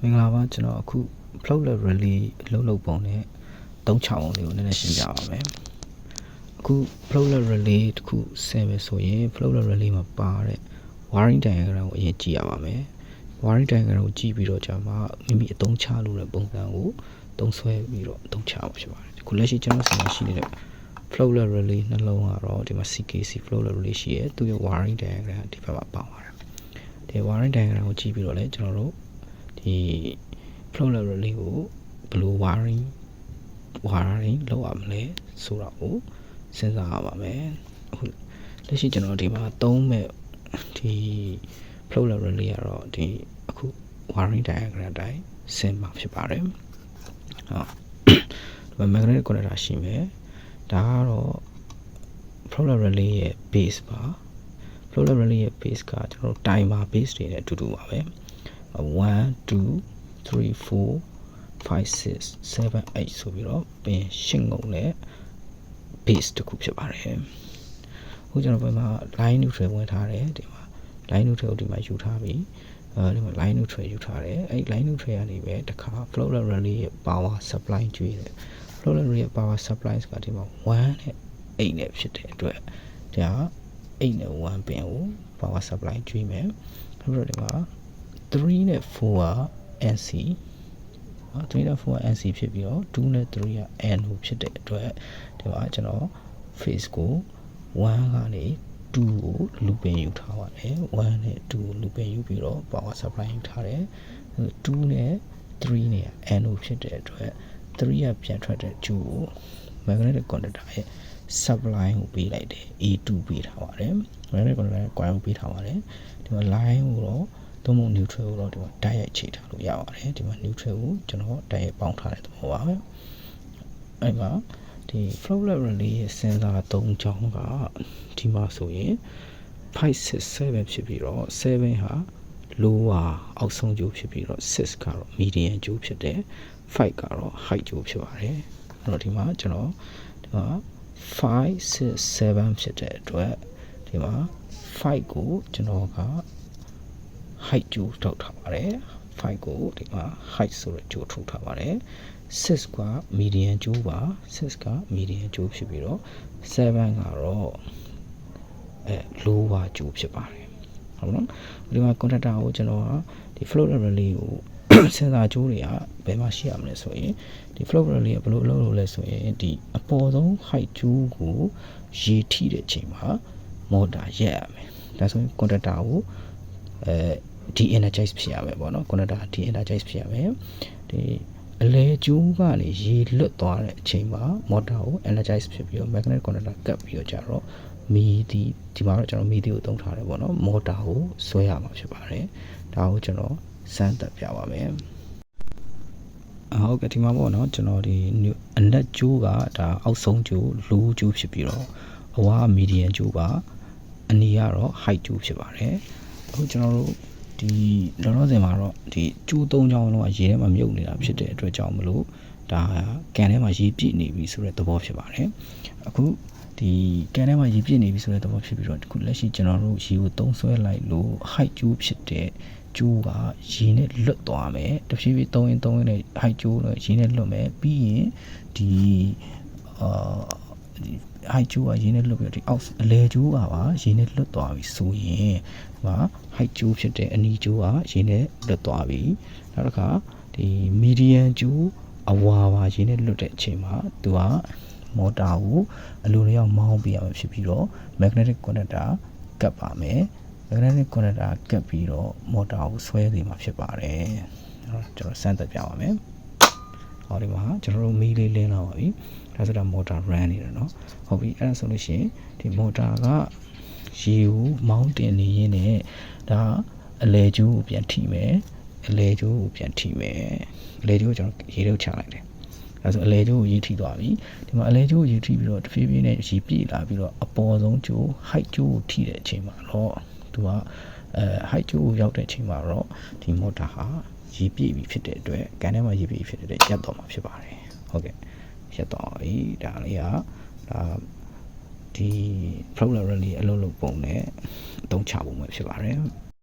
မင်္ဂလာပါကျွန်တော်အခု floater relay အလုပ်ပုံနဲ့3-6ပုံလေးကိုနည်းနည်းရှင်းပြပါမယ်အခု floater relay တစ်ခုဆယ်ပဲဆိုရင် floater relay မှာပါတဲ့ wiring diagram ကိုအရင်ကြည့်ရပါမယ် wiring diagram ကိုကြည့်ပြီးတော့ကြာမှမိမိအသုံးချလို့တဲ့ပုံစံကိုသုံးဆွဲပြီးတော့အသုံးချမှာဖြစ်ပါတယ်အခုလက်ရှိကျွန်တော်ဆီမှာရှိနေတဲ့ floater relay နှလုံးကတော့ဒီမှာ CKC floater relay ရှိရဲသူရဲ့ wiring diagram ဒီဘက်မှာပါပါတယ်ဒီ wiring diagram ကိုကြည့်ပြီးတော့လည်းကျွန်တော်တို့ဒီ floater relay ကိုဘယ်လို wiring လုပ်ရမလဲဆိုတော့ကိုစဉ်းစားရပါမယ်အခုလက်ရှိကျွန်တော်ဒီမှာသုံးမဲ့ဒီ floater relay ကတော့ဒီအခု wiring diagram အတိုင်းဆင်းမှာဖြစ်ပါတယ်ဟုတ် magnetic connector ရှိမယ်ဒါကတော့ floater relay ရဲ့ base ပါ floater relay ရဲ့ base ကကျွန်တော်တို့ timer base တွေနဲ့အတူတူပါပဲ1 2 3 4 5 6 7 8ဆိုပြီးတော့ပြင်ရှင်းငုံနဲ့ base တစ်ခုဖြစ်ပါတယ်အခုကျွန်တော်ဘယ်မှာ line neutral ဝင်ထားတယ်ဒီမှာ line neutral ကိုဒီမှာယူထားပြီးဒီမှာ line neutral ယူထားတယ်အဲ့ line neutral ကနေပဲတစ်ခါ floater relay ရဲ့ power supply ကျွေးတယ် floater relay ရဲ့ power supply ကဒီမှာ1နဲ့8နဲ့ဖြစ်တဲ့အတွက်ဒါ8နဲ့1ပင်ကို power supply ကျွေးမယ်ပြီးတော့ဒီမှာ3နဲ့4က NC 3နဲ့4က NC ဖြစ်ပြီးတော့2နဲ့3က NO ဖြစ်တဲ့အတွက်ဒီမှာကျွန်တော် phase ကို1ကနေ2ကို loop ပင်ယူထားပါတယ်1နဲ့2ကို loop ပင်ယူပြီးတော့ power supply ယူထားတယ်2နဲ့3နဲ့ NO ဖြစ်တဲ့အတွက်3ကပြန်ထွက်တဲ့2ကို magnetic conductor ရဲ့ supply ကိုပေးလိုက်တယ် A2 ပေးထားပါတယ် magnetic conductor ရဲ့ coil ကိုပေးထားပါတယ်ဒီမှာ line ကိုတော့သုံးဖို့ neutral ကိုတော့ဒီမှာတိုက်ရိုက်ချိန်ထားလို့ရပါတယ်ဒီမှာ neutral ကိုကျွန်တော်တိုက်ရိုက်ပေါင်းထားတဲ့သဘောပါပဲအဲ့မှာဒီ floater relay ရဲ့ sensor 3ချောင်းကဒီမှာဆိုရင်5 6 7ဖြစ်ပြီးတော့7ဟာ lower အောက်ဆုံးကျိုးဖြစ်ပြီးတော့6ကတော့ medium ကျိုးဖြစ်တယ်5ကတော့ high ကျိုးဖြစ်ပါတယ်အဲ့တော့ဒီမှာကျွန်တော်ဒီမှာ5 6 7ဖြစ်တဲ့အတွက်ဒီမှာ5ကိုကျွန်တော်က height ကျိုးထုတ်ထားပါတယ်5ကိုဒီမှာ height ဆိုတဲ့ကျိုးထုတ်ထားပါတယ်6က medium ကျိုးပါ6က medium ကျိုးဖြစ်ပြီးတော့7ကတော့lower ကျိုးဖြစ်ပါတယ်ဟုတ်နော်ဒီမှာ conductor ကိုကျွန်တော်ကဒီ floater relay ကို sensor ကျိုးတွေကဘယ်မှာရှိရမလဲဆိုရင်ဒီ floater relay ကဘယ်လိုလုပ်လို့လဲဆိုရင်ဒီအပေါ်ဆုံး height ကျိုးကိုရေထိတဲ့အချိန်မှာ motor ရက်ရမယ်ဒါဆိုရင် conductor ကိုde-energize ဖြစ်ရမယ်ပေါ့နော် conductor de-energize ဖြစ်ရမယ်ဒီအလဲကျိုးကနေရေလွတ်သွားတဲ့အချိန်မှာ motor ကို energize ဖြစ်ပြီးတော့ magnetic conductor ကပ်ပြီးတော့ကြတော့မီးဒီမှာတော့ကျွန်တော်မီးကိုသုံးထားတယ်ပေါ့နော် motor ကိုဆွဲရမှာဖြစ်ပါတယ်ဒါကိုကျွန်တော်စမ်းသပ်ပြပါမယ်ဟုတ်ကဲ့ဒီမှာပေါ့နော်ကျွန်တော်ဒီအနက်ကျိုးကဒါအောက်ဆုံးကျိုး low ကျိုးဖြစ်ပြီးတော့အဝါ medium ကျိုးပါအနီကတော့ high ကျိုးဖြစ်ပါတယ်အခုကျွန်တော်တို့ဒီလောလောဆယ်မှာတော့ဒီကျိုး3ချောင်းလုံးကရေထဲမှာမြုပ်နေတာဖြစ်တဲ့အတွက်ကြောင့်မလို့ဒါကန်ထဲမှာရေပြည့်နေပြီဆိုတဲ့သဘောဖြစ်ပါတယ်အခုဒီကန်ထဲမှာရေပြည့်နေပြီဆိုတဲ့သဘောဖြစ်ပြီးတော့အခုလက်ရှိကျွန်တော်တို့ရေကိုသုံးဆွဲလိုက်လို့ height ကျိုးဖြစ်တဲ့ကျိုးကရေနဲ့လွတ်သွားမယ်တဖြည်းဖြည်းသုံးရင်နဲ့ height ကျိုးနဲ့ရေနဲ့လွတ်မယ်ပြီးရင်ဒီheight ကျိုးကရေနဲ့လွတ်ပြီးဒီအောက်အလဲကျိုးကပါရေနဲ့လွတ်သွားပြီဆိုရင်ဒီမှာ height ကျိုးဖြစ်တဲ့အနီကျိုးကရေနဲ့လွတ်သွားပြီနောက်တစ်ခါဒီ medium ကျိုးအဝါပါရေနဲ့လွတ်တဲ့အချိန်မှာသူကမော်တာကိုအလိုလျောက်မောင်းပေးရမှာဖြစ်ပြီးတော့ magnetic connector ကပ်ပါမယ် magnetic connector ကပ်ပြီးတော့မော်တာကိုဆွဲနေမှာဖြစ်ပါတယ်ကျွန်တော်စမ်းသပ်ပြပါမယ်ဟောဒီမှာကျွန်တော်တို့မီးလေးလင်းလာပါပြီဒါဆိုတော့ motor run နေတယ်เนาะဟုတ်ပြီအဲ့ဒါဆိုလို့ရှိရင်ဒီ motor ကရေကိုမောင်းတင်နေရင်းနဲ့ဒါအလဲကျိုးကိုပြန်ထိမယ်အလဲကျိုးကိုပြန်ထိမယ်အလဲကျိုးကိုကျွန်တော်ရေထုတ်ချလိုက်တယ်ဒါဆိုအလဲကျိုးကိုရေထိသွားပြီဒီမှာအလဲကျိုးကိုရေထိပြီးတော့တဖြည်းဖြည်းနဲ့ရေပြည့်လာပြီးတော့အပေါ်ဆုံးကျိုး height ကျိုးကိုထိတဲ့အချိန်မှာတော့သူကheight ကျိုးကိုရောက်တဲ့အချိန်မှာတော့ဒီ motor ဟာရေပြည့်ပြီဖြစ်တဲ့အတွက်ကန်ထဲမှာရေပြည့်ဖြစ်တဲ့အတွက်ရပ်သွားမှာဖြစ်ပါတယ်ဟုတ်ကဲ့ရပ်သွားပြီဒါလေးကဒါဒီ floater relay အလုပ်လုပ်ပုံနဲ့အသုံးချပုံပဲဖြစ်ပါတယ်